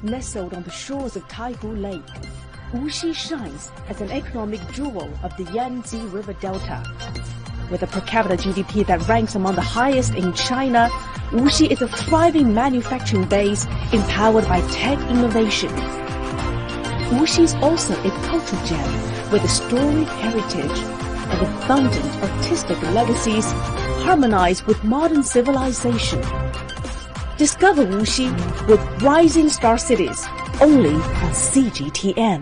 Nestled on the shores of Taihu Lake, Wuxi shines as an economic jewel of the Yangtze River Delta. With a per capita GDP that ranks among the highest in China, Wuxi is a thriving manufacturing base empowered by tech innovation. Wuxi is also a cultural gem with a storied heritage and abundant artistic legacies harmonized with modern civilization. Discover Wuxi with Rising Star Cities, only on CGTN.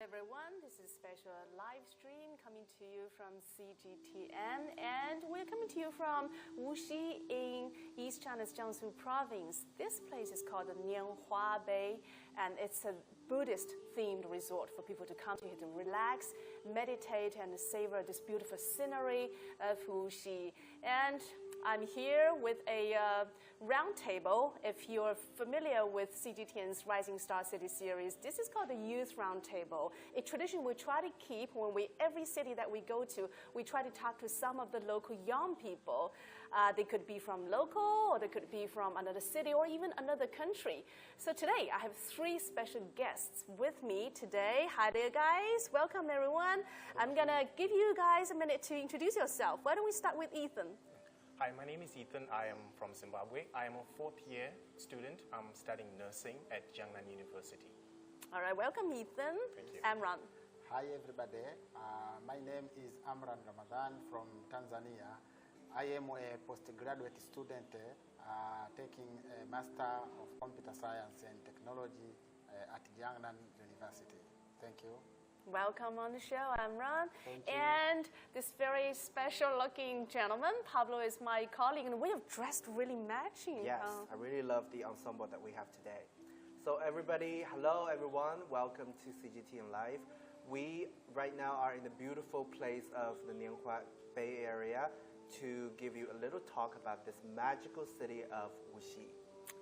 Everyone, this is a special live stream coming to you from CGTN, and we're coming to you from Wuxi in East China's Jiangsu province. This place is called the Nianhua Bay, and it's a Buddhist-themed resort for people to come to relax, meditate, and savor this beautiful scenery of Wuxi. And I'm here with a round table. If you're familiar with CGTN's Rising Star City series, this is called the Youth Round Table, a tradition we try to keep when every city that we go to, we try to talk to some of the local young people. They could be from local, or they could be from another city, or even another country. So today, I have three special guests with me today. Hi there, guys. Welcome, everyone. I'm going to give you guys a minute to introduce yourself. Why don't we start with Ethan? Hi, my name is Ethan. I am from Zimbabwe. I am a fourth-year student. I'm studying nursing at Jiangnan University. All right, welcome, Ethan. Thank you. Amran. Hi, everybody. My name is Amran Ramadan from Tanzania. I am a postgraduate student taking a Master of Computer Science and Technology at Jiangnan University. Thank you. Welcome on the show, Amran. Thank you. And this very special-looking gentleman, Pablo, is my colleague, and we have dressed really matching. Yes, I really love the ensemble that we have today. So everybody, hello everyone, welcome to CGTN Live. We right now are in the beautiful place of the Nianhua Bay Area to give you a little talk about this magical city of Wuxi.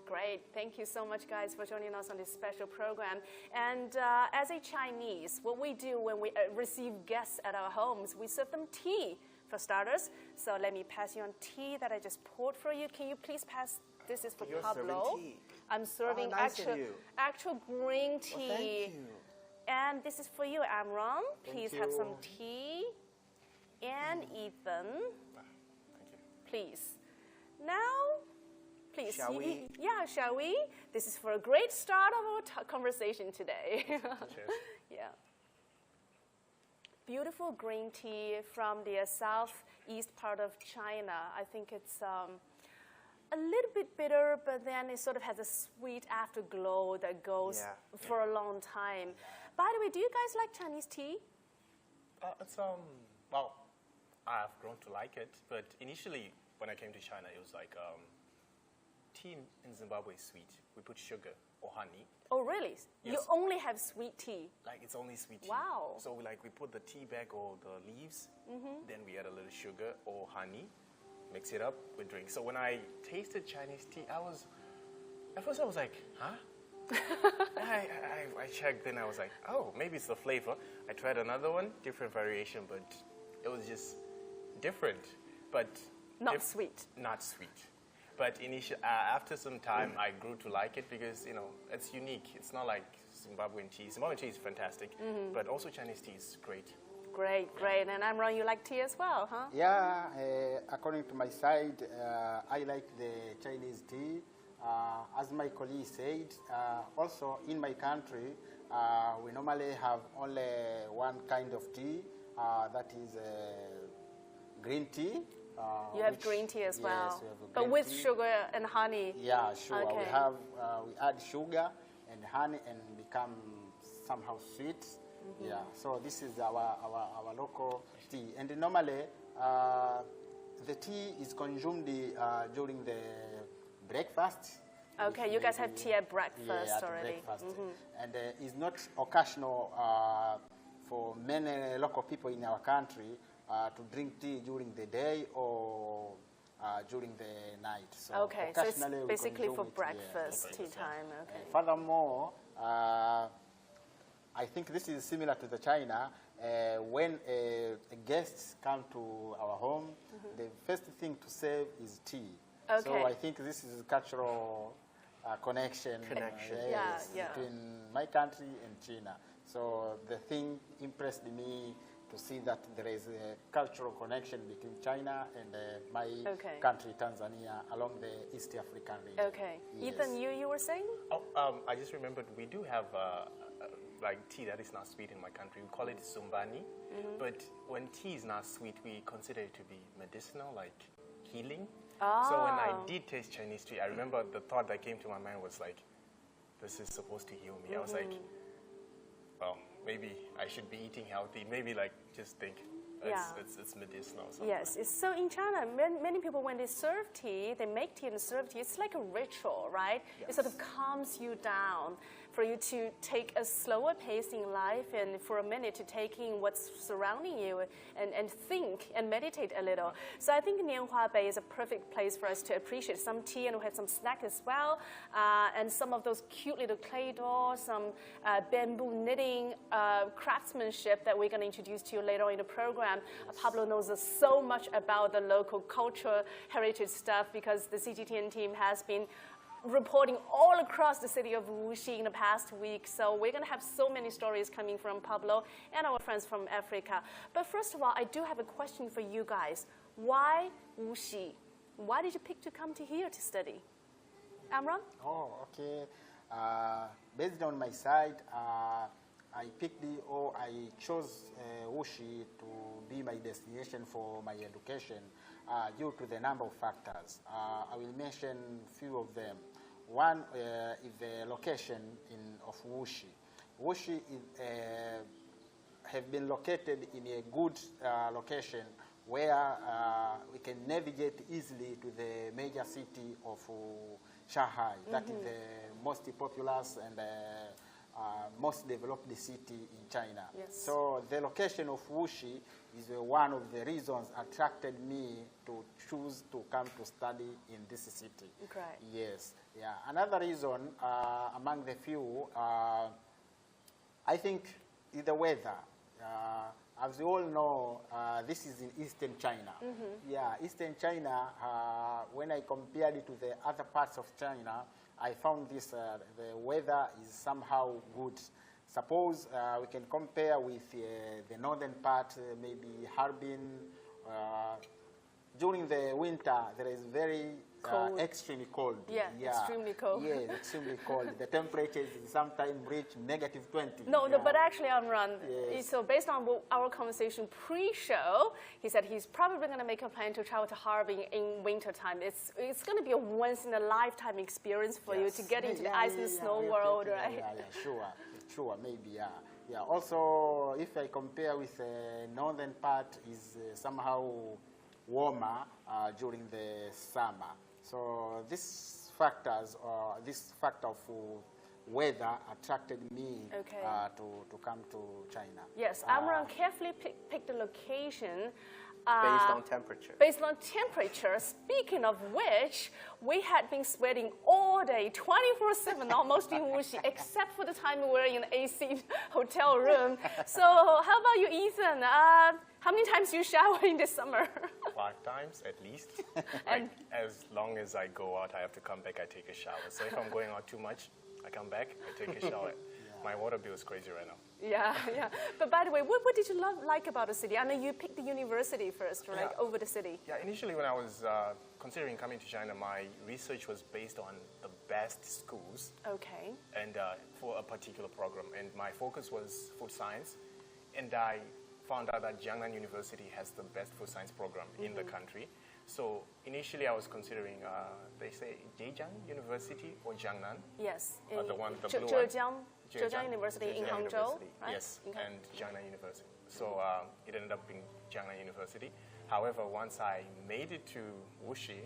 Great. Thank you so much, guys, for joining us on this special program. And as a Chinese, what we do when we receive guests at our homes, we serve them tea for starters. So let me pass you on tea that I just poured for you. Can you please pass? This is for You're Pablo. Serving tea. I'm serving Nice of you. actual green tea. Well, thank you. And this is for you, Amram. Please Thank have you. some tea. And Ethan, Thank you. please. Now, please. Shall we? Yeah, shall we? This is for a great start of our conversation today. Cheers. Yeah. Beautiful green tea from the southeast part of China. I think it's a little bit bitter, but then it sort of has a sweet afterglow that goes for a long time. By the way, do you guys like Chinese tea? It's well, I've grown to like it, but initially when I came to China, it was like tea in Zimbabwe is sweet. We put sugar or honey. Oh, really? Yes. You only have sweet tea? Like it's only sweet tea. Wow. So we put the tea bag or the leaves, then we add a little sugar or honey, mix it up, we drink. So when I tasted Chinese tea, at first I was like, huh? I checked, then I was like, oh, maybe it's the flavor. I tried another one, different variation, but it was just different. But Not sweet. Not sweet. But after some time, I grew to like it because, it's unique. It's not like Zimbabwean tea. Zimbabwean tea is fantastic, but also Chinese tea is great. Great, great. And Amran, you like tea as well, huh? Yeah, according to my side, I like the Chinese tea. As my colleague said, also in my country, we normally have only one kind of tea, that is green tea. You have green tea as well, yes, we have but green with tea. sugar and honey. Yeah, sure. Okay. We add sugar and honey and become somehow sweet. Yeah. So this is our local tea, and normally the tea is consumed during the breakfast. Okay, you guys have tea at breakfast at already. Breakfast. And it's not occasional for many local people in our country to drink tea during the day or during the night. So Okay, so it's occasionally we basically consume for it, breakfast, yeah. tea time. Okay. Furthermore, I think this is similar to the China. when guests come to our home, the first thing to serve is tea. Okay. So I think this is a cultural connection, yes, between my country and China. So the thing impressed me to see that there is a cultural connection between China and my country, Tanzania, along the East African region. Okay. Yes. Ethan, you were saying? Oh, I just remembered we do have like tea that is not sweet in my country. We call it sumbani. But when tea is not sweet, we consider it to be medicinal, like healing. So when I did taste Chinese tea, I remember the thought that came to my mind was like, this is supposed to heal me. I was like, well, maybe I should be eating healthy. Maybe like just think it's medicinal. Yes. So in China, many people, when they serve tea, they make tea and serve tea, it's like a ritual, right? Yes. It sort of calms you down for you to take a slower pace in life and for a minute to take in what's surrounding you and think and meditate a little. So I think Nianhua Bay is a perfect place for us to appreciate some tea, and we had some snack as well, and some of those cute little clay dolls, some bamboo knitting craftsmanship that we're going to introduce to you later on in the program. Pablo knows so much about the local culture, heritage stuff, because the CGTN team has been reporting all across the city of Wuxi in the past week. So we're going to have so many stories coming from Pablo and our friends from Africa. But first of all, I do have a question for you guys. Why Wuxi? Why did you pick to come to here to study? Amram? Oh, okay. Based on my side, I chose Wuxi to be my destination for my education due to the number of factors. I will mention few of them. One is the location of Wuxi. Wuxi have been located in a good location where we can navigate easily to the major city of Shanghai. That is the most populous and most developed city in China. Yes. So the location of Wuxi is one of the reasons attracted me to choose to come to study in this city. Great. Yes. Yeah. Another reason among the few, I think, is the weather. As you all know, this is in Eastern China. Yeah, Eastern China, when I compared it to the other parts of China, I found this, the weather is somehow good. Suppose we can compare with the northern part, maybe Harbin. During the winter, there is very extremely cold. Yeah, extremely cold. Yes, extremely cold. The temperatures sometimes reach -20. No, but actually, Amran, so based on our conversation pre-show, he said he's probably going to make a plan to travel to Harbin in winter time. It's going to be a once-in-a-lifetime experience for you to get into the ice and snow world, right? Sure, maybe, yeah. Also, if I compare with the northern part, is somehow warmer during the summer. So this factor of weather attracted me to come to China. Yes, Amran carefully picked the location. Based on temperature. Based on temperature. Speaking of which, we had been sweating all day, 24/7, almost in Wuxi, except for the time we were in an AC hotel room. So how about you, Ethan? How many times do you shower in the summer? 5 times at least. And as long as I go out, I have to come back, I take a shower. So if I'm going out too much, I come back, I take a shower. My water bill is crazy right now. Yeah. But by the way, what did you like about the city? I know you picked the university first, right, over the city. Yeah, initially when I was considering coming to China, my research was based on the best schools. Okay. And for a particular program. And my focus was food science. And I found out that Jiangnan University has the best food science program in the country. So initially I was considering, they say Zhejiang University or Jiangnan. Yes. The blue one. Zhejiang University in Hangzhou, right? Yes, and Jiangnan University. So it ended up being Jiangnan University. However, once I made it to Wuxi,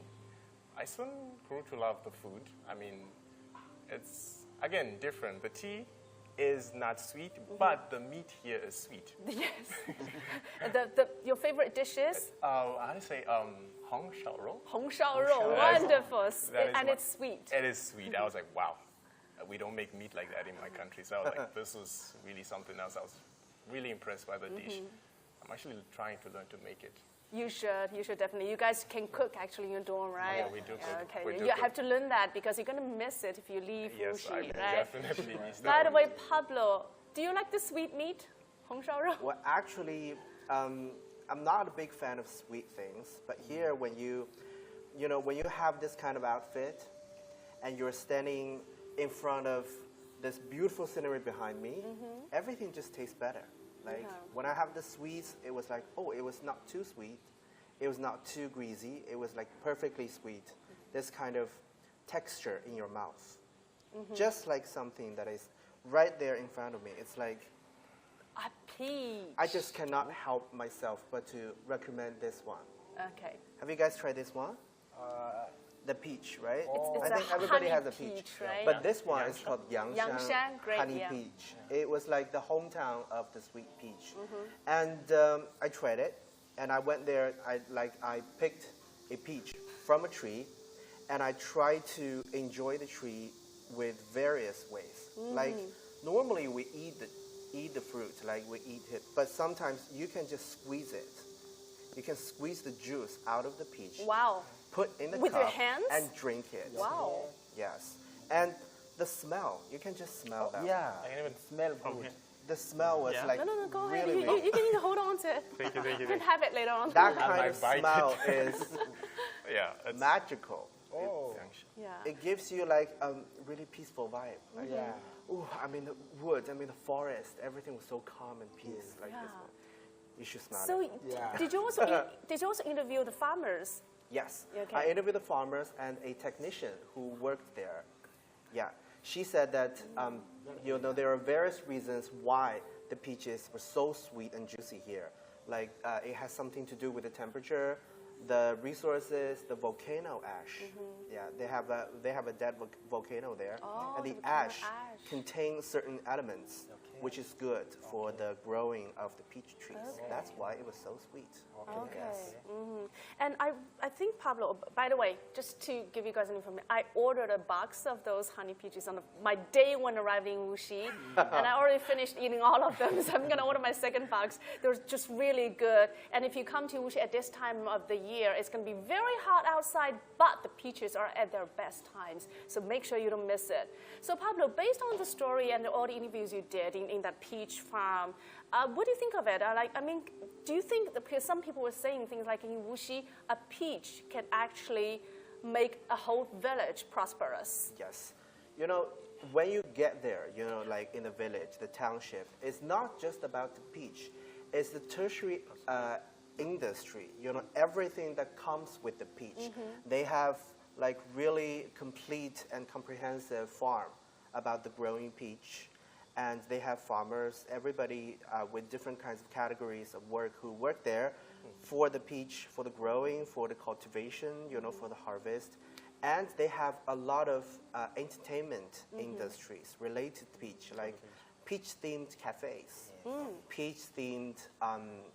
I soon grew to love the food. I mean, it's, again, different. The tea is not sweet, but the meat here is sweet. Yes. Your favorite dishes? I would say Hong Shao Rou. Hong Shao Rou, wonderful. And it's sweet. It is sweet. I was like, wow, we don't make meat like that in my country. So I was like, this was really something else. I was really impressed by the dish. I'm actually trying to learn to make it. You should definitely. You guys can cook actually in your dorm, right? Yeah, we do cook. Okay, We do you cook. have to learn that because you're going to miss it if you leave Yes, I Wuxi, will right? definitely miss By the that. way, Pablo, do you like the sweet meat? Hong shao rou? Well, actually, I'm not a big fan of sweet things, but here when you have this kind of outfit and you're standing in front of this beautiful scenery behind me, everything just tastes better. Like when I have the sweets, it was like, oh, it was not too sweet. It was not too greasy. It was like perfectly sweet. This kind of texture in your mouth. Just like something that is right there in front of me. It's like, A peach. I just cannot help myself but to recommend this one. Okay. Have you guys tried this one? The peach, right? It's I a think everybody honey has a peach. peach, right? But this one is called Qiaoshen, great, honey yeah. peach. It was like the hometown of the sweet peach. And I tried it, and I went there. I picked a peach from a tree, and I tried to enjoy the tree with various ways. Like normally we eat the fruit, like we eat it, but sometimes you can just squeeze it. You can squeeze the juice out of the peach. Wow. Put in the With cup your hands? and drink it. Wow. Yes. And the smell, you can just smell that. Yeah, I can even smell from good. here. The smell was Yeah. like No, go ahead. really, You really can need to hold on to it. Thank you, thank you. You can have it later on. that I kind of bite smell it. is Yeah, it's magical. Oh, Yeah. It gives you like a really peaceful vibe. Like, yeah. ooh, I'm in the woods, I'm in the forest. Everything was so calm and peace like this Yeah. one. You should smell So it. Yeah. did you also interview the farmers? Yes. Okay. I interviewed the farmers and a technician who worked there. Yeah. She said that there are various reasons why the peaches were so sweet and juicy here. Like it has something to do with the temperature, the resources, the volcano ash. Yeah, they have a dead volcano there, Oh, and the the volcano ash ash. contains certain elements, which is good for the growing of the peach trees. Okay. That's why it was so sweet. Okay. Yes. And I think, Pablo, by the way, just to give you guys an information, I ordered a box of those honey peaches on my day when arriving in Wuxi, and I already finished eating all of them, so I'm going to order my second box. They're just really good. And if you come to Wuxi at this time of the year, it's going to be very hot outside, but the peaches are at their best times, so make sure you don't miss it. So, Pablo, based on the story and all the interviews you did in that peach farm, what do you think of it? Do you think, because some people were saying things like in Wuxi, a peach can actually make a whole village prosperous? Yes. When you get there, like in the village, the township, it's not just about the peach. It's the tertiary industry, everything that comes with the peach. They have like really complete and comprehensive farm about the growing peach. And they have farmers, everybody with different kinds of categories of work who work there for the peach, for the growing, for the cultivation, for the harvest. And they have a lot of entertainment industries related to peach, like peach-themed cafes, peach-themed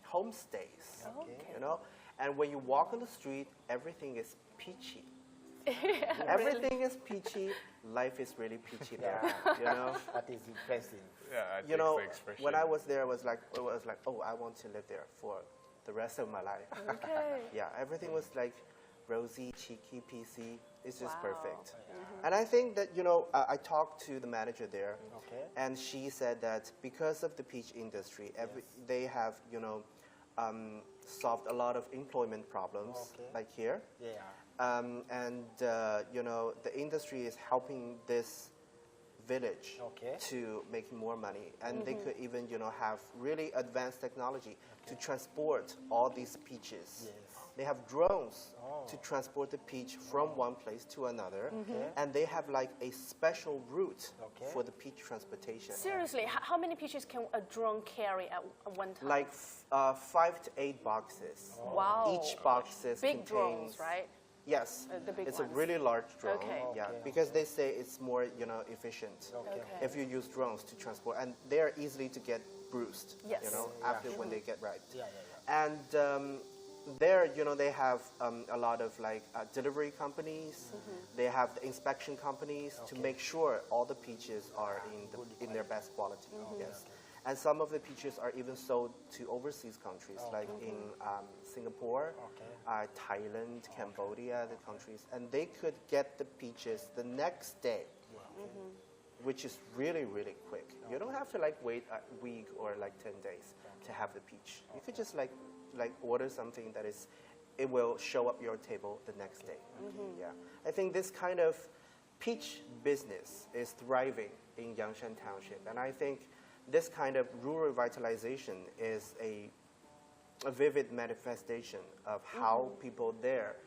homestays, And when you walk on the street, everything is peachy. Everything is peachy. Life is really peachy there. That is impressive. Yeah, I think the expression. When I was there, it was like, oh, I want to live there for the rest of my life. Okay. Yeah, everything was like rosy, cheeky, peasy. It's just Wow. perfect. And I think that, I talked to the manager there, and she said that because of the peach industry, they have, solved a lot of employment problems, like here. Yeah. The industry is helping this village to make more money, and they could even have really advanced technology to transport all these peaches. Yes. They have drones to transport the peach from one place to another, and they have like a special route for the peach transportation. Seriously, how many peaches can a drone carry at one time? Like 5 to 8 boxes. Wow. Each boxes Big contains, drones, right? Yes, The big it's ones. a really large drone. Okay. Yeah, because they say it's more, efficient if you use drones to transport, and they are easily to get bruised. Yes. After when they get ripe. Yeah. And there, they have a lot of like delivery companies. They have the inspection companies to make sure all the peaches are in their best quality. Yes. And some of the peaches are even sold to overseas countries, like in Singapore, Thailand, Cambodia, the countries. And they could get the peaches the next day, which is really, really quick. You don't have to like wait a week or like 10 days to have the peach. You could just like order something that is, it will show up your table the next day. Yeah, I think this kind of peach business is thriving in Qiaoshen Township, and I think this kind of rural revitalization is a vivid manifestation of how people there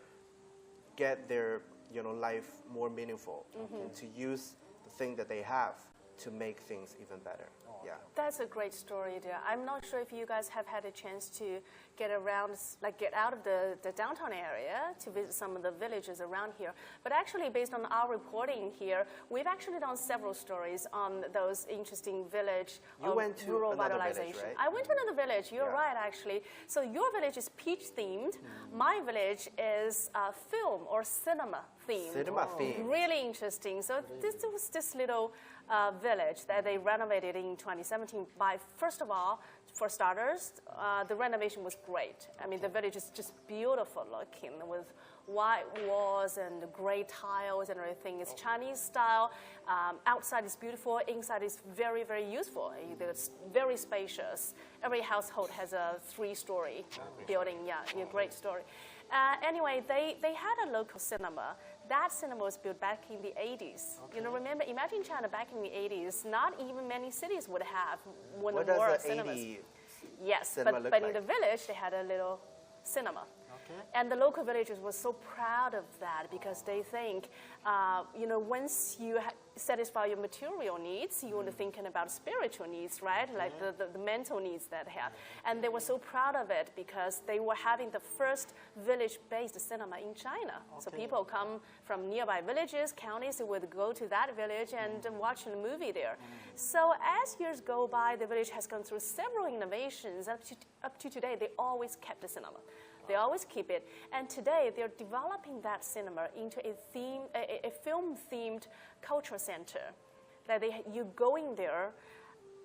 get their life more meaningful and to use the thing that they have to make things even better. Yeah. That's a great story, dear. I'm not sure if you guys have had a chance to get around, like get out of the downtown area to visit some of the villages around here. But actually, based on our reporting here, we've actually done several stories on those interesting village rural revitalization. Village, right? I went to another village. You're right, actually. So your village is peach themed. My village is film or cinema themed. Cinema themed. Really interesting. So this was this little village that they renovated in 2017 by, first of all, for starters, the renovation was great. I mean, the village is just beautiful looking with white walls and gray tiles and everything. It's Chinese style. Outside is beautiful. Inside is very, very useful. It's very spacious. Every household has a 3-story building. Yeah, great story. Anyway, they had a local cinema. That cinema was built back in the 80s. Remember, imagine China back in the 80s, not even many cities would have one or more cinemas. Yes, but in the village, they had a little cinema. And the local villagers were so proud of that because they think, once you satisfy your material needs, you want to thinking about spiritual needs, right? Like the mental needs that they have. And they were so proud of it because they were having the first village-based cinema in China. So people come from nearby villages, counties, who would go to that village and watch a movie there. So as years go by, the village has gone through several innovations. Up to today, they always kept the cinema. They always keep it. And today, they're developing that cinema into a film-themed cultural center. That you go in there,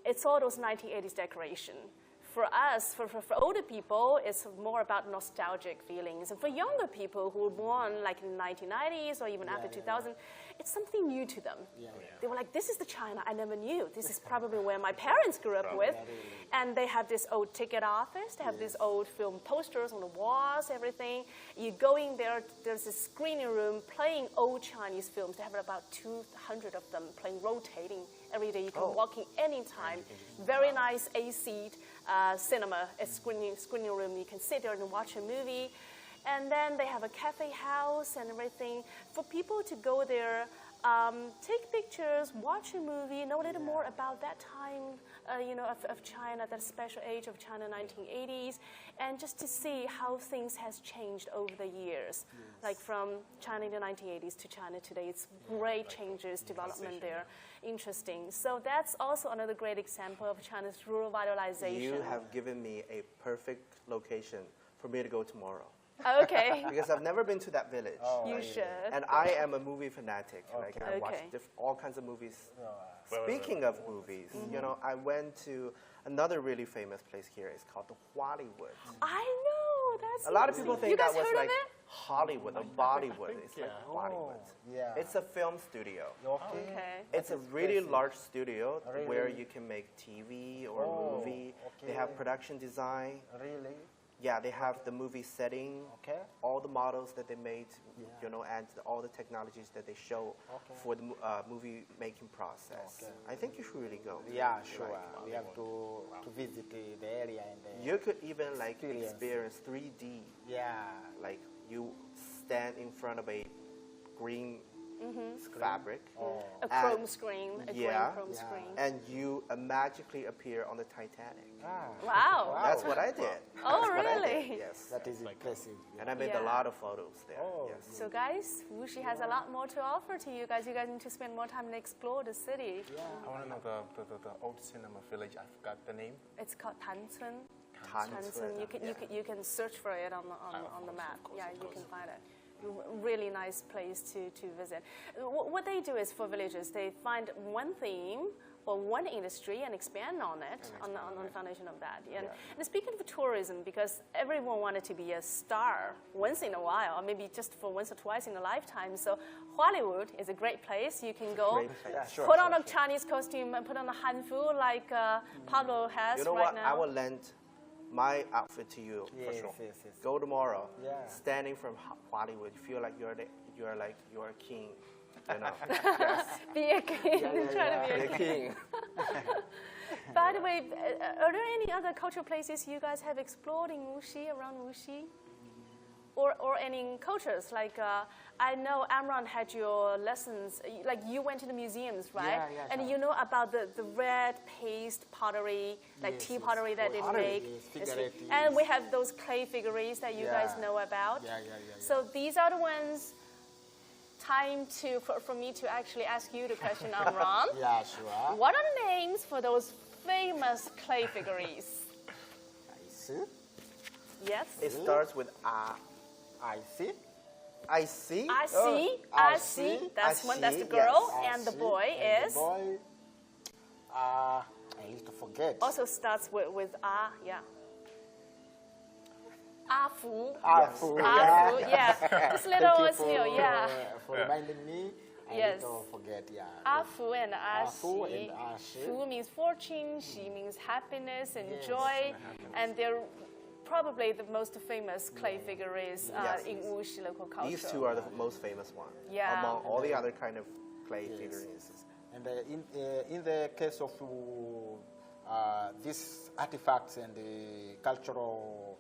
it's all those 1980s decoration. For us, for older people, it's more about nostalgic feelings. And for younger people who were born like in the 1990s or even after 2000, it's something new to them. They were like, this is the China I never knew. This is probably where my parents grew up with. And they have this old ticket office. They have these old film posters on the walls, everything. You go in there, there's a screening room playing old Chinese films. They have about 200 of them playing, rotating every day. You can walk in anytime. Very nice AC cinema, a screening room. You can sit there and watch a movie. And then they have a cafe house and everything for people to go there, take pictures, watch a movie, know a little more about that time, of China, that special age of China, 1980s, and just to see how things has changed over the years, like from China in the 1980s to China today. It's great changes, development there, interesting. So that's also another great example of China's rural revitalization. You have given me a perfect location for me to go tomorrow. Okay. Because I've never been to that village. You should. And I am a movie fanatic. Like I watch all kinds of movies. Speaking of movies, I went to another really famous place here. It's called the Hollywood. I know. That's a lot of people think that was like it? Hollywood or Bollywood. It's like Hollywood. It's a film studio. Okay. It's a really large studio where you can make TV or movie. They have production design. Really? Yeah, they have the movie setting, all the models that they made, and all the technologies that they show for the movie making process. I think you should really go. Yeah, sure. We have to visit the area and you could even like experience 3D. Yeah. Like you stand in front of a green fabric. A chrome screen, a green chrome screen. And you magically appear on the Titanic. Wow. That's what I did. Oh, really? Yes. That is impressive. And I made a lot of photos there. Yes. So guys, Wuxi has a lot more to offer to you guys. You guys need to spend more time and explore the city. I want to know the old cinema village. I forgot the name. It's called Tancun. Tancun. You can search for it on the map. You can find it. Really nice place to visit. What they do is for villagers, they find one theme for one industry and expand on it, on the foundation of that. And speaking of tourism, because everyone wanted to be a star once in a while, or maybe just for once or twice in a lifetime. So Hollywood is a great place. You can go, put on a Chinese costume and put on a hanfu like Pablo has You know right what? now. I will lend my outfit to you. Yes, for sure. yes, yes. Go tomorrow. Yeah. Standing from Hollywood, you feel like you're a king. You know. Be a king. Try to be a The king. king. By the way, are there any other cultural places you guys have explored in Wuxi, around Wuxi? Or any cultures? Like, I know Amran had your lessons, like you went to the museums, right? Yeah, and you know about the red paste pottery, like tea pottery that they make. And we have those clay figurines that you guys know about. So these are the ones. Time for me to actually ask you the question, Amran. Yeah, sure. What are the names for those famous clay figurines? I see. Yes. It starts with A. I see. I see. I see. I see. That's one. That's the girl, and the boy is. The boy. I used to forget. Also starts with A. Yeah. Afu. Afu. Afu. Yeah. This little one's here. Yeah. For reminding me. I Yes. don't forget. Yeah. Afu and Afu Ashi. and Ashi. Fu means fortune. She means happiness and joy, and they're probably the most famous clay figurines in Wuxi local culture. These two are the most famous ones. Yeah. Among all the other kind of clay figurines. And in the case of these artifacts and the cultural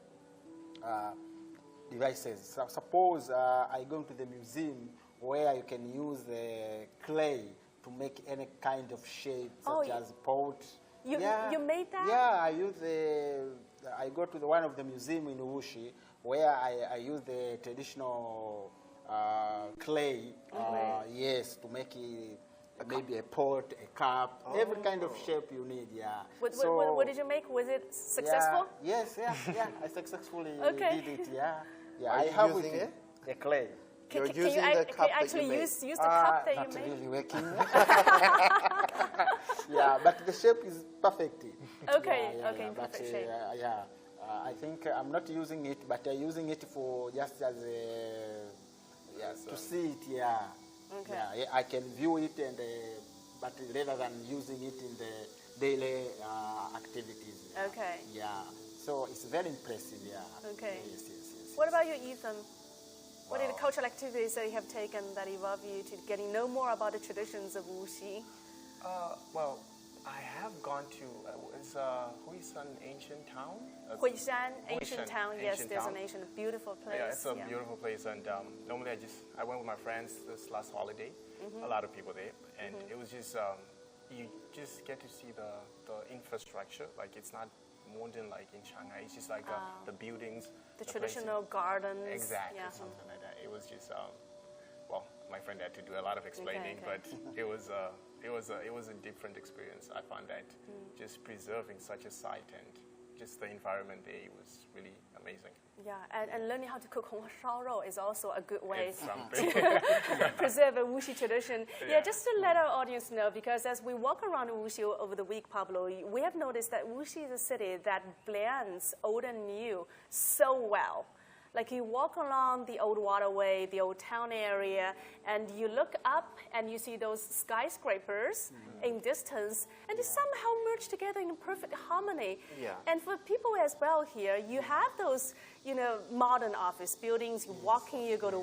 devices, so suppose I go to the museum where you can use the clay to make any kind of shape, such as pot. You made that? Yeah, I go to one of the museum in Wuxi where I use the traditional clay, yes, to make maybe a pot, a cup, every kind of shape you need, yeah. What did you make? Was it successful? Yeah, yes, I successfully Okay. did it, yeah. Are I you have using it? The clay. You're Can using you the cup that actually you made. use the cup that you Not made? really working. Yeah, but the shape is perfect. Okay, okay, in but, perfect shape. I think I'm not using it, but I'm using it for just as to see it. Yeah. Okay. Yeah, I can view it, and but rather than using it in the daily activities. Okay. Yeah. So it's very impressive. Yeah. Okay. Yes. What about you, Ethan? What are the cultural activities that you have taken that involve you to getting to know more about the traditions of Wuxi? Well, I have gone to Huishan ancient town. Huishan, ancient town. Yes, ancient there's town. an ancient, beautiful place. Yeah, it's a beautiful place, and normally I went with my friends this last holiday. A lot of people there, and it was just you just get to see the infrastructure. Like, it's not modern like in Shanghai. It's just like the buildings, the traditional gardens. Exactly, Yeah. something like that. It was just well, my friend had to do a lot of explaining, but it was a different experience. I found that just preserving such a site and just the environment there was really amazing. Yeah, and learning how to cook Hong Shao Rou is also a good way It's something. to preserve a Wuxi tradition. Yeah, just to let our audience know, because as we walk around Wuxi over the week, Pablo, we have noticed that Wuxi is a city that blends old and new so well. Like, you walk along the old waterway, the old town area, and you look up and you see those skyscrapers in distance, and they somehow merge together in perfect harmony. Yeah. And for people as well here, you have those, modern office buildings. You walk in, you go to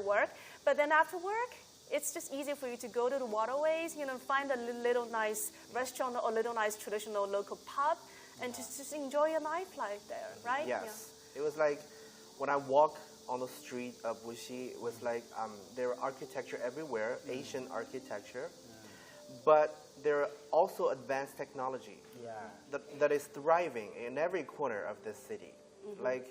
work, but then after work, it's just easier for you to go to the waterways, find a little nice restaurant or a little nice traditional local pub, and just enjoy your nightlife there, right? Yes. Yeah. It was like, when I walk on the street of Wuxi, it was like there are architecture everywhere, Asian architecture, but there are also advanced technology that is thriving in every corner of this city. Like,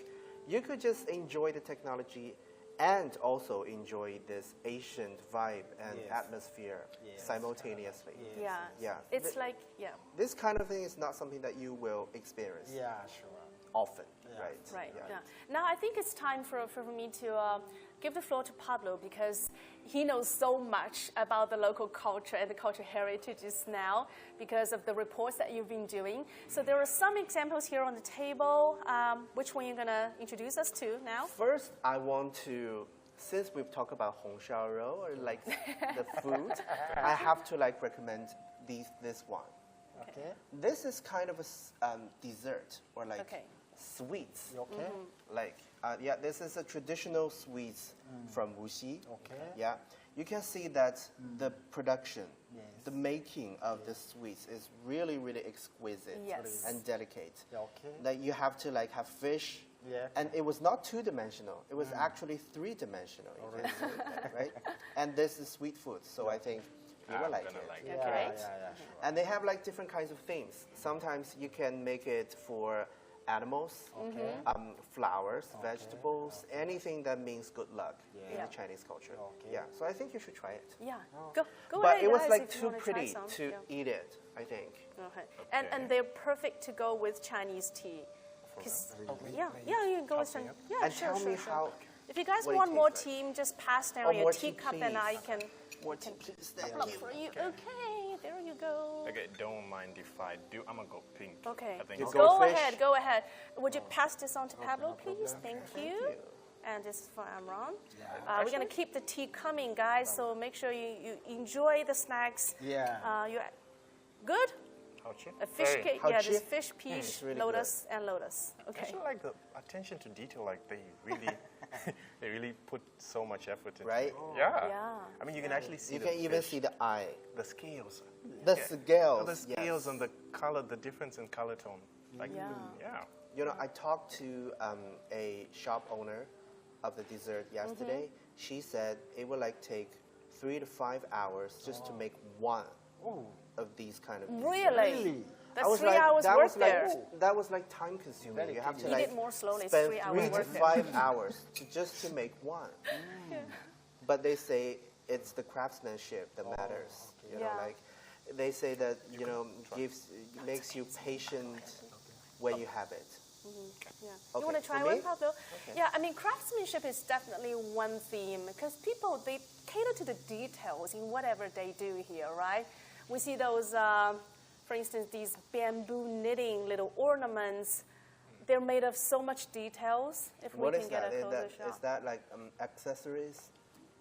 you could just enjoy the technology and also enjoy this Asian vibe and atmosphere simultaneously. Yeah. Yeah. It's This kind of thing is not something that you will experience. Yeah, sure. often, right? Right. Yeah. Now I think it's time for me to give the floor to Pablo because he knows so much about the local culture and the cultural heritages now because of the reports that you've been doing. So there are some examples here on the table. Which one you're gonna introduce us to now? First, I want to, since we've talked about Hong Xiao Rou or like the food, I have to like recommend this one. Okay. This is kind of a dessert or like sweets. Okay. Like, yeah, this is a traditional sweets from Wuxi. Okay. Yeah, you can see that the production, the making of the sweets is really, really exquisite and delicate. Okay. Like you have to like have fish. Yeah. And it was not two-dimensional. It was actually three-dimensional, you can see that, right? And this is sweet food, so I think you will like it. Yeah, Okay. sure. And they have like different kinds of themes. Sometimes you can make it for animals, flowers, vegetables, anything that means good luck in the Chinese culture. Okay. Yeah, so I think you should try it. Yeah. Go But ahead, it was guys, like if you too wanna try pretty some. to eat it, I think. Okay. And they're perfect to go with Chinese tea. 'Cause- yeah, you can go with some. Yeah, And sure, tell me sure. how. If you guys what it want more tastes like. tea, just pass down Oh, your more tea, teacup and I please. can More tea, please. Thank look you. for you. Okay, there you go. Okay, don't mind if I do. I'm gonna go pink. Okay. I think You it's go Go fish. ahead, go ahead. Would you pass this on to Pablo, please? Thank you. And this is for Amron. We're going to keep the tea coming, guys, so make sure you enjoy the snacks. Yeah. You good? How cheap? A fish cake, How this cheap? fish, peach, really lotus, and lotus. I Okay. actually like the attention to detail. Like they really, they really put so much effort into Right? it. Yeah. Yeah. I mean, you can actually see You the can even fish, see the eye. the scales. The Yeah. scales. The scales yes. and the color, the difference in color tone. Like, yeah. You know, I talked to a shop owner of the dessert yesterday. She said it would like take 3 to 5 hours just to make one of these kind of desserts. Really? I That's was 3 like, hours that work was like, there. That was like time consuming. You have to Eat like it more slowly, it's spend 3 hours 3 to work there. 5 hours just to make one. But they say it's the craftsmanship that matters. You know, Yeah. like they say that makes you patient when you have it. Yeah. Okay, You want to try for one, me? Pablo? Yeah, I mean, craftsmanship is definitely one theme because people, they cater to the details in whatever they do here, right? We see those, for instance, these bamboo knitting little ornaments. They're made of so much details. If What we is can get that? a closer shot. Is that like accessories?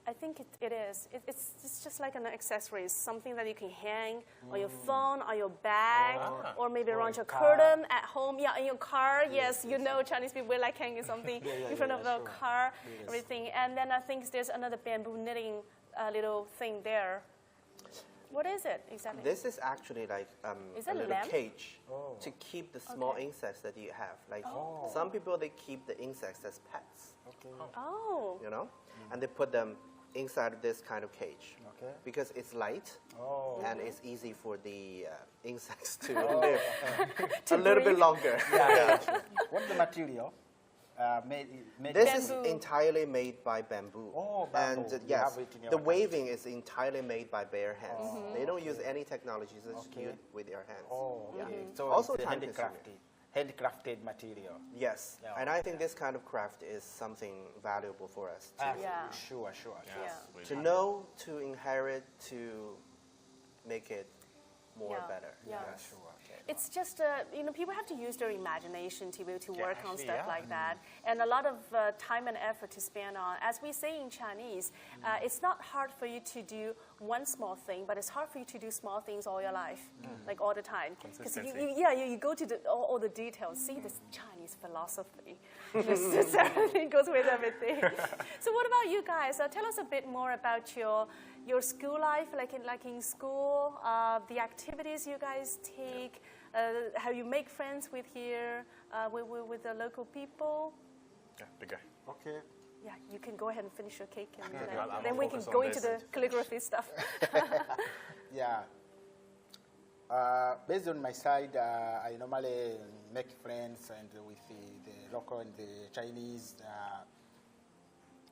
I think it is. It's just like an accessory. It's something that you can hang on your phone, on your bag, or maybe around your curtain at home. Yeah, in your car. Yes, you know Chinese people like hanging something in front of their car, everything. And then I think there's another bamboo knitting little thing there. What is it exactly? This is actually like Is a it little lamp? cage to keep the small insects that you have. Like some people, they keep the insects as pets. Oh. You know, and they put them inside of this kind of cage because it's light and it's easy for the insects to live a little bit longer. What's the material? Made This Bamboo. is entirely made by bamboo. Oh, bamboo. And You yes, have it in your the hand. waving is entirely made by bare hands. They don't use any technology, just use it with their hands. Oh, okay. So Also it's time handcrafted material. Yes, Yeah, and I think this kind of craft is something valuable for us to, Yeah. Sure. Yeah. to know, to inherit, to make it more better. Yeah. Sure. It's just, people have to use their imagination to be able to work on actually, stuff like that. And a lot of time and effort to spend on. As we say in Chinese, it's not hard for you to do one small thing, but it's hard for you to do small things all your life, like all the time. Because you go to all the details. See this Chinese philosophy. Just everything goes with everything. So what about you guys? Tell us a bit more about your school life, like in school, the activities you guys take, how you make friends with here, with the local people. Yeah, the guy. Okay. Yeah, you can go ahead and finish your cake, and I'm then we can focused on go into this the and finish. calligraphy stuff. Yeah. Based on my side, I normally make friends and with the local and the Chinese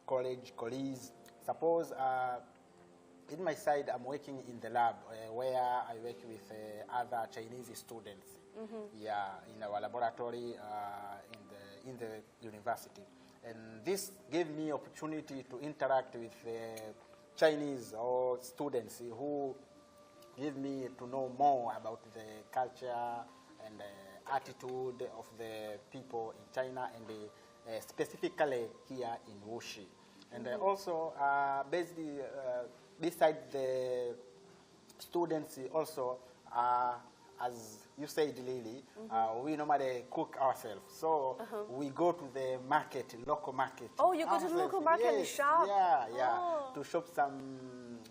college colleagues. Suppose in my side, I'm working in the lab where I work with other Chinese students yeah, in our laboratory in the university. And this gave me opportunity to interact with Chinese or students who give me to know more about the culture and attitude of the people in China and specifically here in Wuxi. And also, besides the students, also, as you said, Lily, we normally cook ourselves. So we go to the market, local market. Oh, you go to the local market and shop? Yeah, to shop some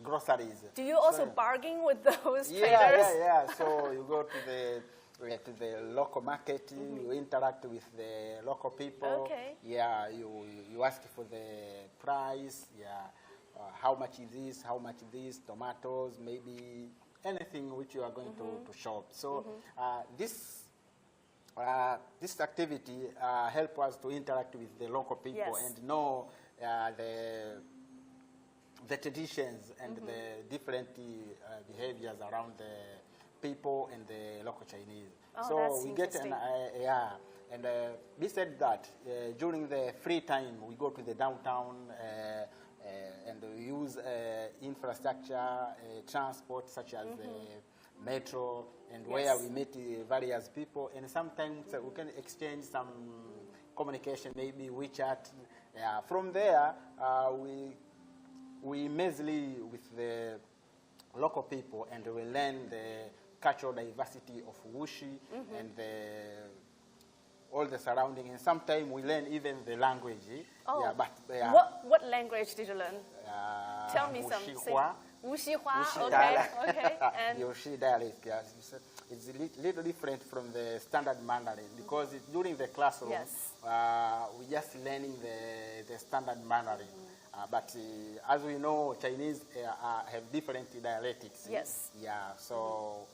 groceries. Do you also bargain with those traders? Yeah. So you go to the local market, you interact with the local people. Okay. Yeah, you ask for the price. Yeah, how much is this? How much is this? Tomatoes, maybe anything which you are going to shop. So this activity help us to interact with the local people and know the traditions and the different behaviors around the people and the local Chinese. Oh, so that's we get an and besides that, during the free time, we go to the downtown and we use infrastructure, transport such as the metro, and where we meet various people, and sometimes we can exchange some communication, maybe WeChat. From there, we mostly with the local people, and we learn the cultural diversity of Wuxi and all the surrounding, and sometimes we learn even the language. Oh, yeah, what language did you learn? Tell me some. Wuxi Hua, okay. And Wuxi dialect, yes. It's a little different from the standard Mandarin because during the classroom, we just learning the standard Mandarin. But as we know, Chinese have different dialectics. Yes. Yeah, so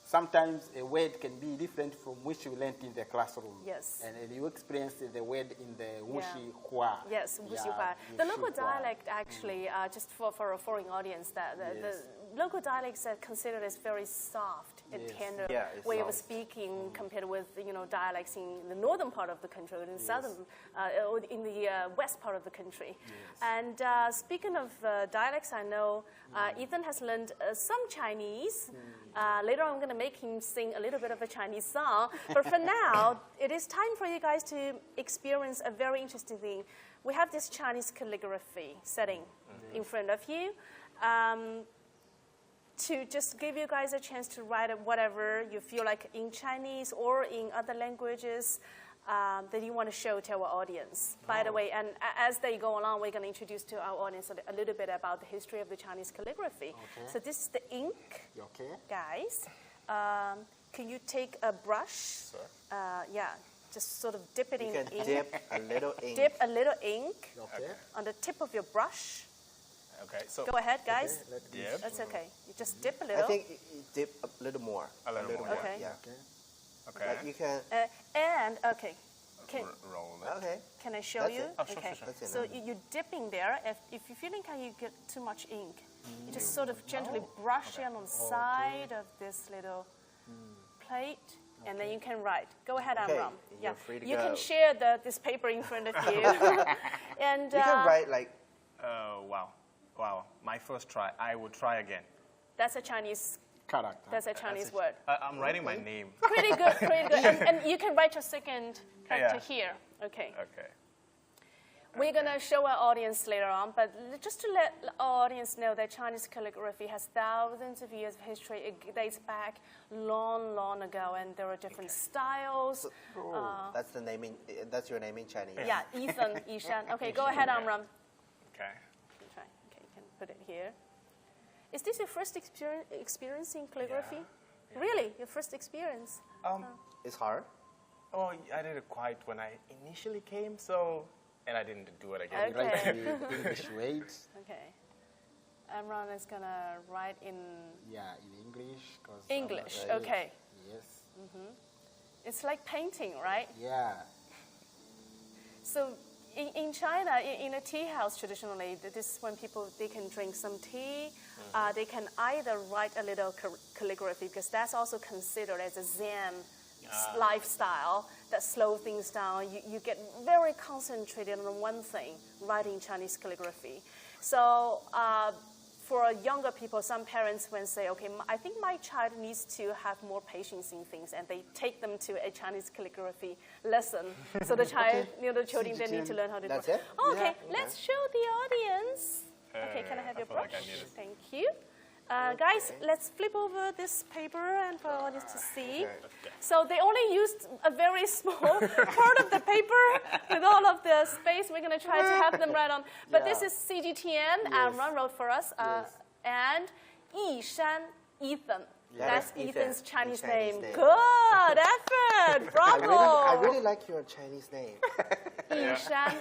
sometimes a word can be different from which you learned in the classroom. Yes. And you experience the word in the Wuxi Hua. Yes, Wuxi Hua. The local dialect actually, just for a foreign audience, the local dialects are considered as very soft and tender way of speaking compared with dialects in the northern part of the country or in the southern, or in the west part of the country. And speaking of dialects, I know Ethan has learned some Chinese. Later on, I'm going to make him sing a little bit of a Chinese song. But for now, it is time for you guys to experience a very interesting thing. We have this Chinese calligraphy setting in front of you. To just give you guys a chance to write whatever you feel like in Chinese or in other languages that you want to show to our audience. By the way, and as they go along, we're going to introduce to our audience a little bit about the history of the Chinese calligraphy. So this is the ink, guys. Can you take a brush? Just sort of dip it in ink. You can dip a little ink. Dip a little ink on the tip of your brush. Okay, so go ahead, guys. Dip. That's okay. You just dip a little. I think you dip a little more. A little more. Okay. Yeah. Okay. Like you can. Roll it. Can I show you? Oh, sure. So you're dipping there. If you feel like you get too much ink, you just sort of gently brush it on the side of this little plate, and then you can write. Go ahead, Amram. You're free to you go. can share this paper in front of you. And you can write like. Wow. My first try. I would try again. That's a Chinese character. That's a Chinese word. I'm writing my name. Pretty good. And you can write your second character here. Okay. We're going to show our audience later on, but just to let our audience know that Chinese calligraphy has thousands of years of history. It dates back long ago, and there are different styles. That's the naming. That's your name in Chinese. Yeah, Ethan, Yishan. Okay, go ahead, Amram. Okay. Okay, you can put it here. Is this your first experience in calligraphy? Yeah. Really, your first experience? It's hard. Oh, I did it quite when I initially came, and I didn't do it again. Okay. Write the English words. Okay. Amran is going to write in... Yeah, in English. English, okay. Yes. It's like painting, right? Yeah. So in China, in a tea house, traditionally, this is when they can drink some tea. They can either write a little calligraphy, because that's also considered as a Zen lifestyle that slows things down. You get very concentrated on one thing, writing Chinese calligraphy. So for younger people, some parents will say, okay, I think my child needs to have more patience in things, and they take them to a Chinese calligraphy lesson. So the child, the children, they need to learn how to draw. That's it? Okay, let's show the audience. Okay, can I have your brush? Thank you. Guys, let's flip over this paper and for audience to see. Okay. So they only used a very small part of the paper with all of the space. We're going to try to have them right on. But this is CGTN, Ron wrote for us. And Yishan, Ethan. That's Ethan's Chinese name. Good effort. Bravo. I really like your Chinese name. Yishan.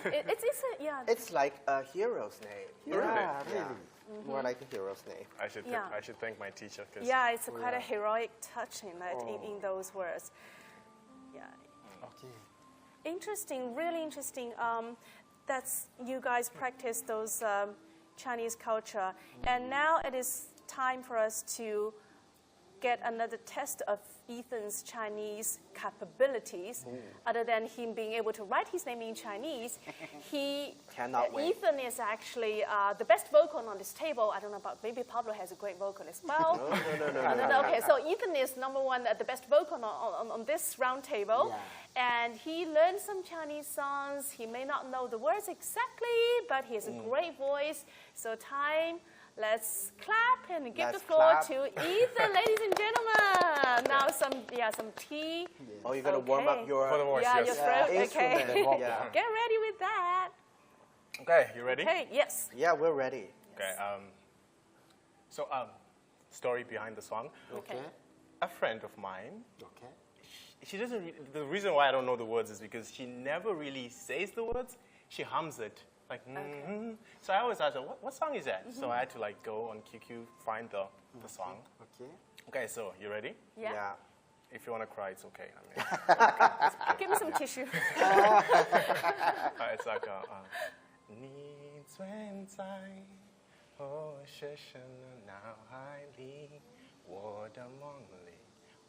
It's like a hero's name. Really? Yeah. More like a hero's name. I should thank my teacher. Yeah, it's quite a heroic touch in that, in those words. Yeah. Okay. Interesting, really interesting. That's you guys practice those Chinese culture, and now it is time for us to get another test of Ethan's Chinese capabilities. Other than him being able to write his name in Chinese, Cannot wait. Ethan is actually the best vocal on this table. I don't know about, maybe Pablo has a great vocal as well. No. Okay, so Ethan is number one, the best vocal on this round table. And he learned some Chinese songs. He may not know the words exactly, but he has a great voice. So let's clap and give the floor to Ethan, ladies and gentlemen. Now some tea. Oh, you're gonna warm up your your throat. Okay. Yeah. Get ready with that. Okay, you ready? Okay. Yes. Yeah, we're ready. Okay. So story behind the song. Okay. A friend of mine. Okay. She doesn't. The reason why I don't know the words is because she never really says the words. She hums it. Like, So I always ask her, what song is that? So I had to go on QQ, find the song. Okay. Okay, so you ready? Yeah. If you want to cry, it's okay. I mean, Give me some tissue. it's like 你存在我深深的脑海里，我的梦里，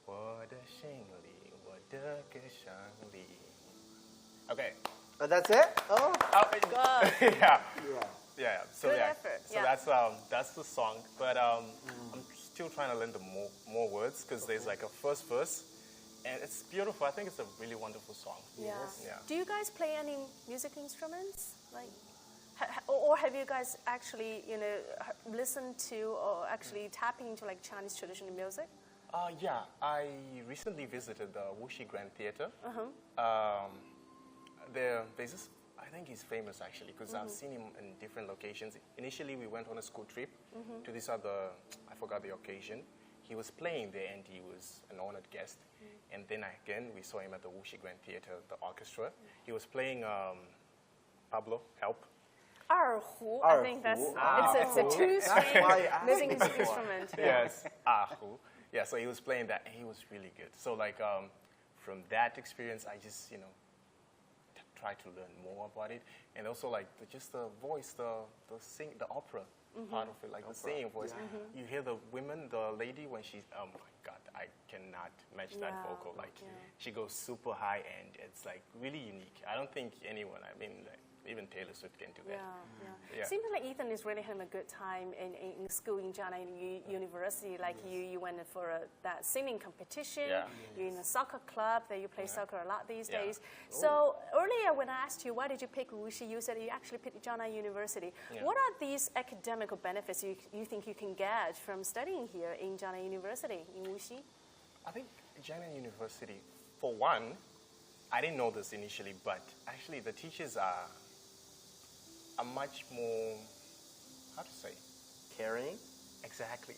我的心里，我的歌声里。Okay. Oh, that's it? Oh. Good. Yeah. So Good effort. So that's the song. But I'm still trying to learn the more words, because there's like a first verse, and it's beautiful. I think it's a really wonderful song. Yeah. Yeah. Do you guys play any music instruments? Or have you guys actually, listened to or actually tapping into Chinese traditional music? Yeah. I recently visited the Wuxi Grand Theater. There's this, I think he's famous actually, because I've seen him in different locations. Initially, we went on a school trip to this other, I forgot the occasion. He was playing there, and he was an honored guest. And then again, we saw him at the Wuxi Grand Theater, the orchestra. He was playing, Pablo, help. 二胡, I think it's a two-string music instrument. Yes, 二胡. Yeah, so he was playing that, and he was really good. So from that experience, I just, try to learn more about it, and also just the voice, the opera part of it, the singing voice. You hear the lady when she's, oh my God, I cannot match that vocal. She goes super high, and it's really unique. I don't think anyone, even Taylor Swift can do that. Yeah. Seems like Ethan is really having a good time in school in China University. You went for that singing competition. You're in a soccer club. That you play soccer a lot these days. So earlier when I asked you why did you pick Wuxi, you said you actually picked Jiangnan University. What are these academic benefits you think you can get from studying here in Jiangnan University in Wuxi? I think Jiangnan University, for one, I didn't know this initially, but actually the teachers are much more, how to say? Caring? Exactly.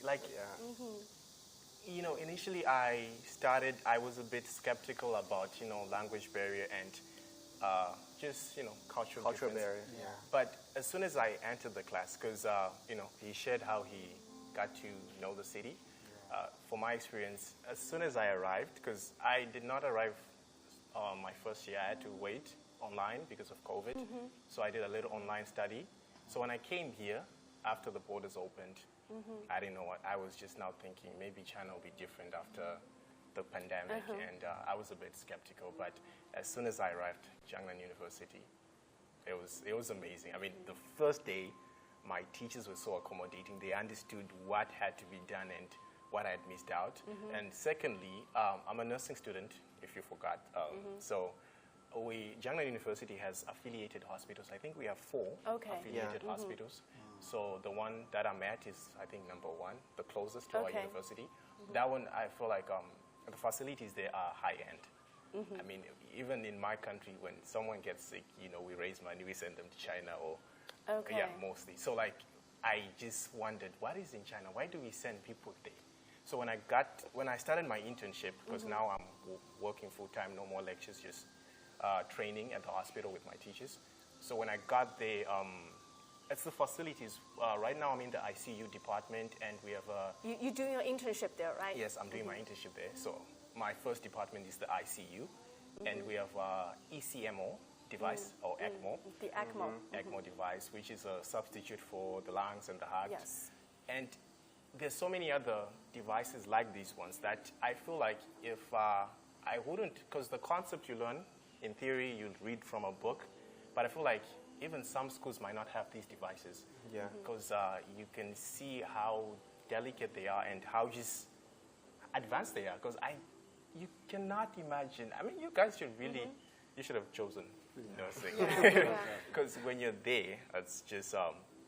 Initially I was a bit skeptical about, language barrier and just, cultural barrier. Yeah. But as soon as I entered the class, because, he shared how he got to know the city. For my experience, as soon as I arrived, because I did not arrive my first year, I had to wait online because of COVID. So I did a little online study. So when I came here, after the borders opened, I didn't know what, I was just now thinking maybe China will be different after the pandemic, and I was a bit skeptical. But as soon as I arrived at Jiangnan University, it was amazing. I mean, the first day, my teachers were so accommodating. They understood what had to be done and what I had missed out. And secondly, I'm a nursing student, if you forgot. So Jiangnan University has affiliated hospitals. I think we have 4 affiliated hospitals. So the one that I'm at is, I think, #1, the closest to our university. That one, I feel like the facilities there are high-end. I mean, even in my country, when someone gets sick, you know, we raise money, we send them to China, or yeah, mostly. So like, I just wondered, what is in China? Why do we send people there? So when I started my internship, because now I'm working full-time, no more lectures, just training at the hospital with my teachers. So when I got there, it's the facilities. Right now I'm in the ICU department, and we have a... You do your internship there, right? Yes, I'm doing my internship there. So my first department is the ICU, and we have ECMO device, or ECMO. The ECMO. ECMO device, which is a substitute for the lungs and the heart. Yes. And there's so many other devices like these ones that I feel like if I wouldn't, because the concept you learn, in theory, you read from a book, but I feel like even some schools might not have these devices. Yeah. Because you can see how delicate they are and how just advanced they are. Because you cannot imagine. I mean, you guys should really, you should have chosen nursing. Because when you're there, it's just,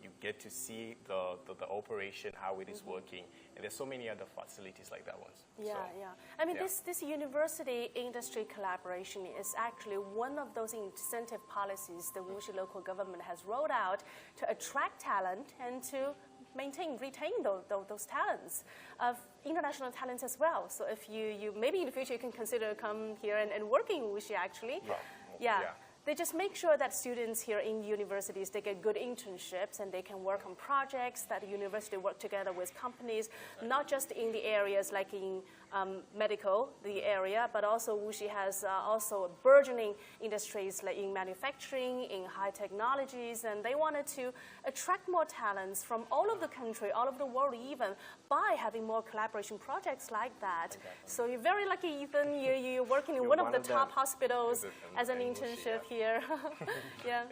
you get to see the operation, how it is working. And there's so many other facilities like that ones. Yeah, yeah. I mean, this university-industry collaboration is actually one of those incentive policies the Wuxi local government has rolled out to attract talent and to retain those talents, of international talents as well. So if you maybe in the future you can consider come here and working in Wuxi actually. Yeah. They just make sure that students here in universities, they get good internships and they can work on projects that the university work together with companies, not just in the areas like in medical, the area, but also Wuxi has also burgeoning industries like in manufacturing, in high technologies, and they wanted to attract more talents from all over the country, all over the world even, by having more collaboration projects like that. So you're very lucky, Ethan, you're working in one of the top hospitals as an internship here. Yeah.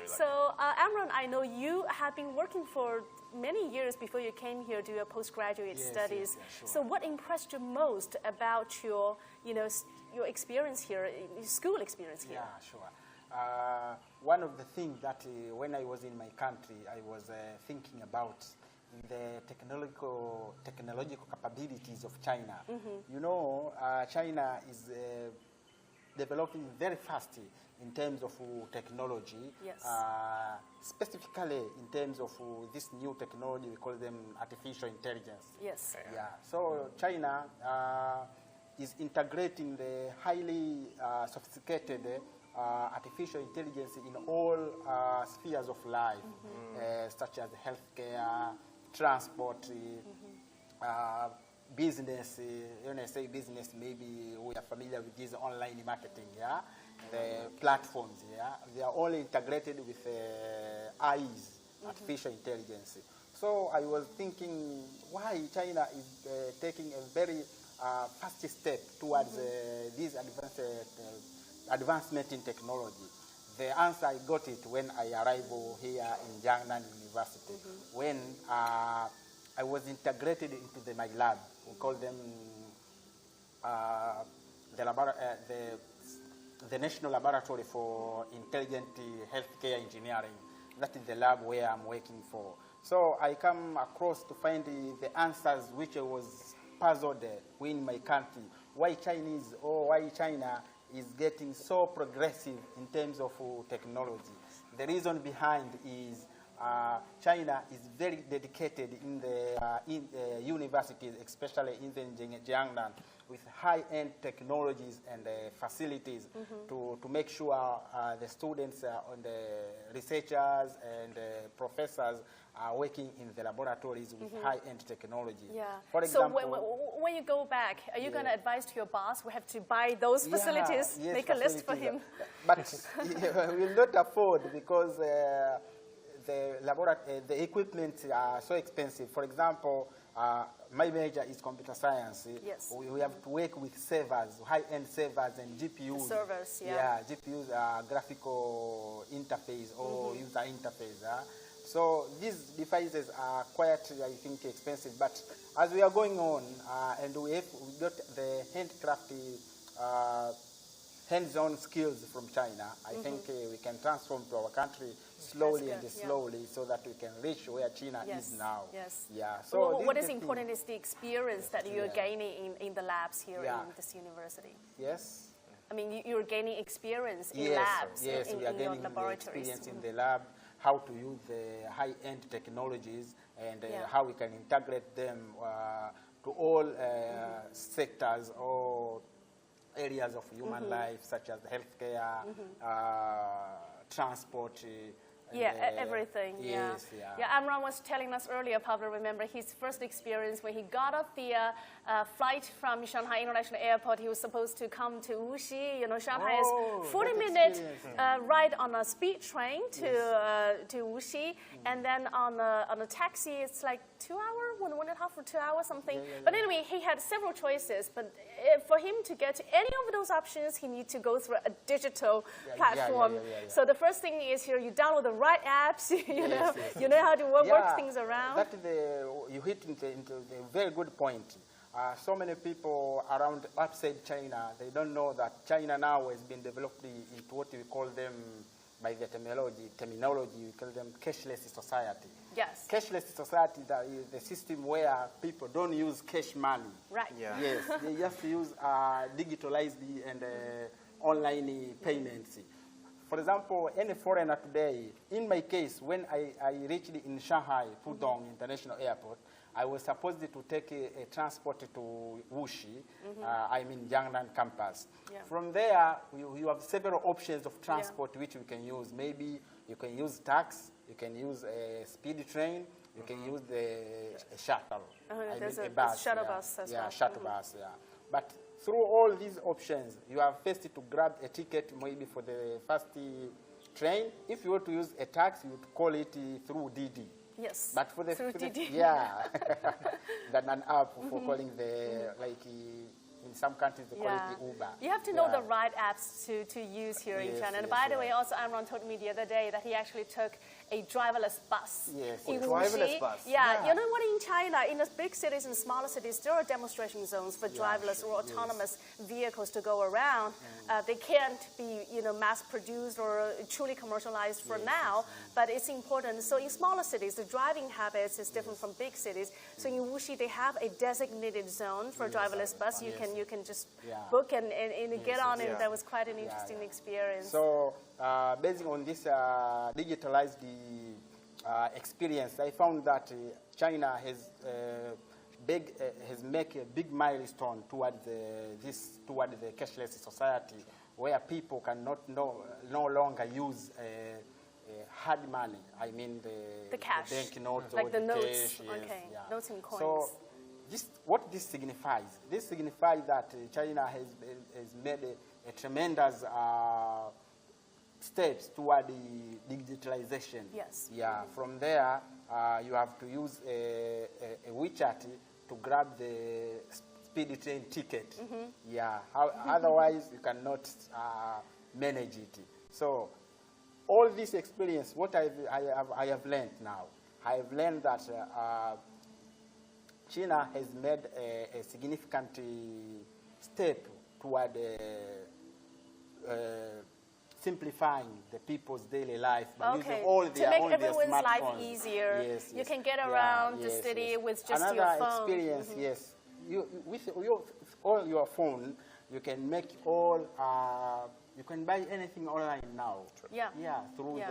So, Amron, I know you have been working for many years before you came here to do your postgraduate studies. Sure. So, what impressed you most about your, your experience here, your school experience here? Yeah, sure. One of the things that when I was in my country, I was thinking about the technological capabilities of China. You know, China is developing very fast in terms of technology, specifically in terms of this new technology, we call them artificial intelligence. Yes. Yeah. So China is integrating the highly sophisticated artificial intelligence in all spheres of life, such as healthcare, transport, business. When I say business, maybe we are familiar with this online marketing, the platforms, they are all integrated with AI's, artificial intelligence. So I was thinking why China is taking a very fast step towards this advancement in technology. The answer, I got it when I arrived here in Jiangnan University, when I was integrated into my lab. We call them the National Laboratory for Intelligent Healthcare Engineering. That is the lab where I'm working for. So I come across to find the answers which I was puzzled in my country. Why China is getting so progressive in terms of technology. The reason behind is China is very dedicated in the universities, especially in the Jiangnan, with high-end technologies and facilities to make sure the students and the researchers and professors are working in the laboratories with high-end technology. Yeah. For example, so when you go back, are you going to advise to your boss, we have to buy those facilities, yes, make a list for him? But we will not afford because the equipment are so expensive. For example, my major is computer science. Yes. We have to work with servers, high-end servers and GPUs. The servers, Yeah, GPUs are graphical interface or user interface. So these devices are quite, I think, expensive. But as we are going on, and we got the handcrafted, hands-on skills from China, I think we can transform to our country slowly and slowly so that we can reach where China is now. Yes. Yeah. So what is important is the experience that you're gaining in the labs here in this university. Yes. I mean, you're gaining experience in labs, yes, in we are your gaining laboratories. experience in the lab, how to use the high-end technologies and how we can integrate them to all sectors or areas of human life, such as healthcare, transport. Everything. Yes, Amran was telling us earlier, Pablo, remember his first experience when he got off the flight from Shanghai International Airport. He was supposed to come to Wuxi. You know, Shanghai is 40-minute ride on a speed train to Wuxi, and then on a taxi it's like 2 hours, 1.5 or 2 hours something. But anyway, he had several choices. But for him to get to any of those options, he needs to go through a digital platform. So the first thing is here, you download the right apps. You know how to work things around. You hit into the very good point. So many people around outside China, they don't know that China now has been developed into what we call them, by the terminology, we call them cashless society. Yes. Cashless society is the system where people don't use cash money. Right. Yeah. Yes, they just use digitalized and online payments. For example, any foreigner today, in my case, when I reached in Shanghai, Pudong International Airport, I was supposed to take a transport to Wuxi, I mean Jiangnan campus. Yeah. From there, you have several options of transport which you can use. Maybe you can use taxi, you can use a speed train, you can use the shuttle. There's a bus, shuttle bus as well. Yeah, shuttle bus, But through all these options, you are first to grab a ticket maybe for the first train. If you want to use a taxi, you would call it through Didi. Yes, but for the Didi. than an app for calling the, like in some countries they call it the Uber. You have to know the right apps to use here in China. And by the way, also Amran told me the other day that he actually took a driverless bus. Yes. In driverless bus. Yeah, you know what, in China, in the big cities and smaller cities, there are demonstration zones for driverless or autonomous vehicles to go around. They can't be, mass-produced or truly commercialized for now, but it's important. So in smaller cities, the driving habits is different from big cities. So in Wuxi, they have a designated zone for driverless bus. You can just book and get on it. That was quite an interesting experience. So based on this digitalized experience, I found that China has made a big milestone toward the cashless society, where people can no longer use hard money. I mean the cash, the bank notes, like or the notes. Cash, Notes and coins. So what this signifies? This signifies that China has made a tremendous steps toward the digitalization. Yes. Yeah. From there, you have to use a WeChat to grab the speed train ticket. Yeah. Otherwise, you cannot manage it. So, all this experience, what I have learned now, I have learned that China has made a significant step toward simplifying the people's daily life by using all their to make own everyone's smartphones. life easier. Yes, you can get around the city with just your phone. Another experience, yes. With all your phone, you can make you can buy anything online now. Yeah. Yeah, through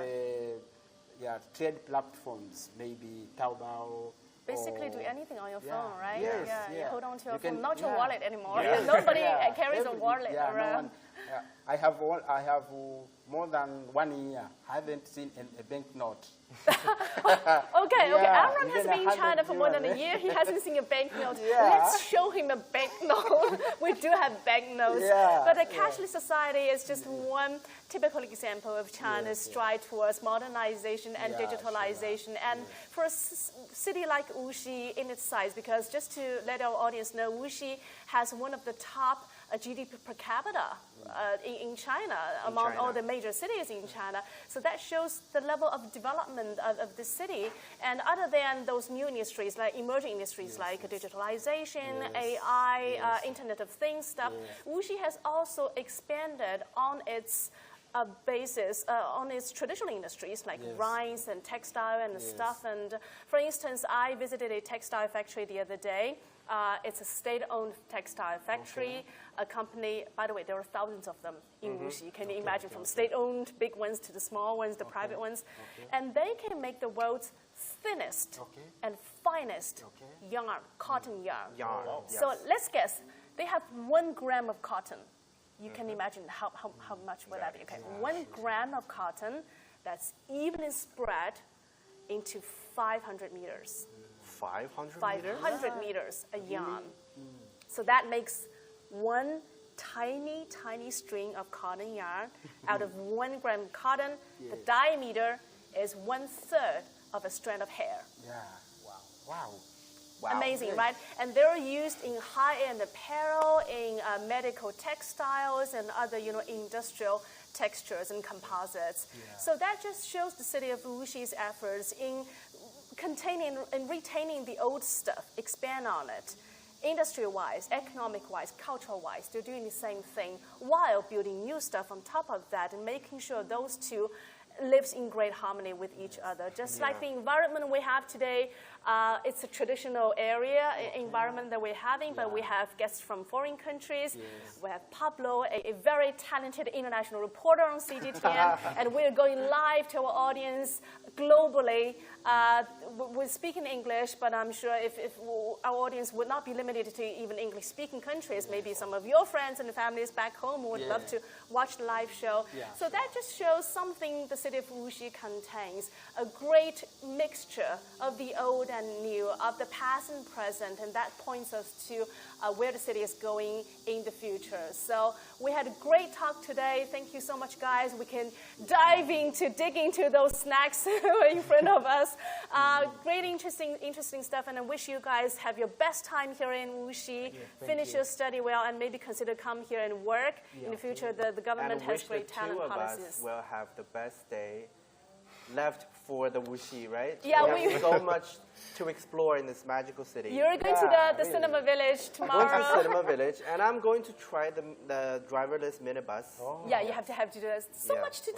trade platforms, maybe Taobao. Basically, do anything on your phone, right? Yes, You hold on to your You phone, can- not your yeah. wallet anymore. Yeah. Nobody carries a Every- wallet no around. one- I have more than 1 year. I haven't seen a banknote. Okay, Yeah, Amram has even been in China for more than a 100 year. He hasn't seen a banknote. Yeah. Let's show him a banknote. We do have banknotes. Yeah, But a cashless society is just one typical example of China's stride towards modernization and Yeah, digitalization. And for a city like Wuxi in its size, because just to let our audience know, Wuxi has one of the top GDP per capita in China, among all the major cities in China. So that shows the level of development of the city. And other than those new industries, like emerging industries like digitalization, AI, Internet of Things stuff, Wuxi has also expanded on its basis on its traditional industries like rice and textile and stuff. And for instance, I visited a textile factory the other day. It's a state-owned textile factory, a company, by the way, there are thousands of them in Wuxi. Can you imagine, from state-owned big ones to the small ones, the private ones? And they can make the world's thinnest and finest yarn, cotton yarn. So let's guess, they have 1 gram of cotton. You can imagine how much would that be. Okay, 1 gram of cotton that's evenly spread into 500 meters. 500 meters a yarn. So that makes one tiny, tiny string of cotton yarn. Out of 1 gram cotton, the diameter is 1/3 of a strand of hair. Yeah, wow. Amazing, right? And they're used in high-end apparel, in medical textiles, and other, industrial textures and composites. So that just shows the city of Wuxi's efforts in containing and retaining the old stuff, expand on it. Industry-wise, economic-wise, cultural-wise, they're doing the same thing while building new stuff on top of that and making sure those two lives in great harmony with each other. Just like the environment we have today, it's a traditional area environment that we're having, but we have guests from foreign countries. We have Pablo, a very talented international reporter on CGTN, and we're going live to our audience globally. We're speaking English, but I'm sure if our audience would not be limited to even English-speaking countries, maybe some of your friends and families back home would love to watch the live show. So that just shows something the city of Wuxi contains, a great mixture of the old and new, of the past and present, and that points us to where the city is going in the future. So we had a great talk today. Thank you so much, guys. We can dig into those snacks in front of us. Great, interesting stuff, and I wish you guys have your best time here in Wuxi. Finish your study well, and maybe consider come here and work in the future. The government has great talent policies. Will have the best day left for the Wuxi, right? Yeah, we have so much to explore in this magical city. You're going to the cinema village tomorrow. I'm going to the cinema village, and I'm going to try the driverless minibus. Yeah, you have to do this. So much to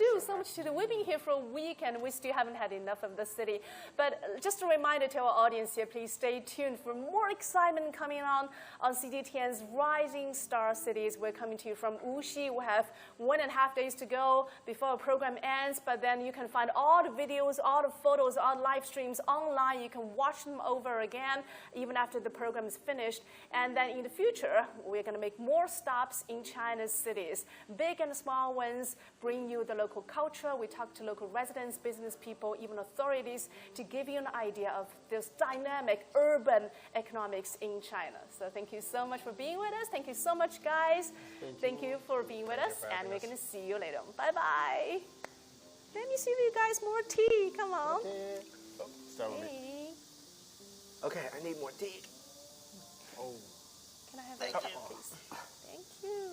do. We've been here for a week, and we still haven't had enough of the city. But just a reminder to our audience here, please stay tuned for more excitement coming on CGTN's Rising Star Cities. We're coming to you from Wuxi. We have 1.5 days to go before our program ends, but then you can find all the videos, all the photos, all live streams online. You can watch them over again, even after the program is finished. And then in the future, we're going to make more stops in China's cities, big and small ones, bring you the local culture. We talk to local residents, business people, even authorities, to give you an idea of this dynamic urban economics in China. So thank you so much for being with us. Thank you so much, guys. Thank you for being with us, and we're going to see you later. Bye-bye. Let me see you guys more tea. Come on. Hey. Okay, I need more tea. Can I have a cup, please? Thank you.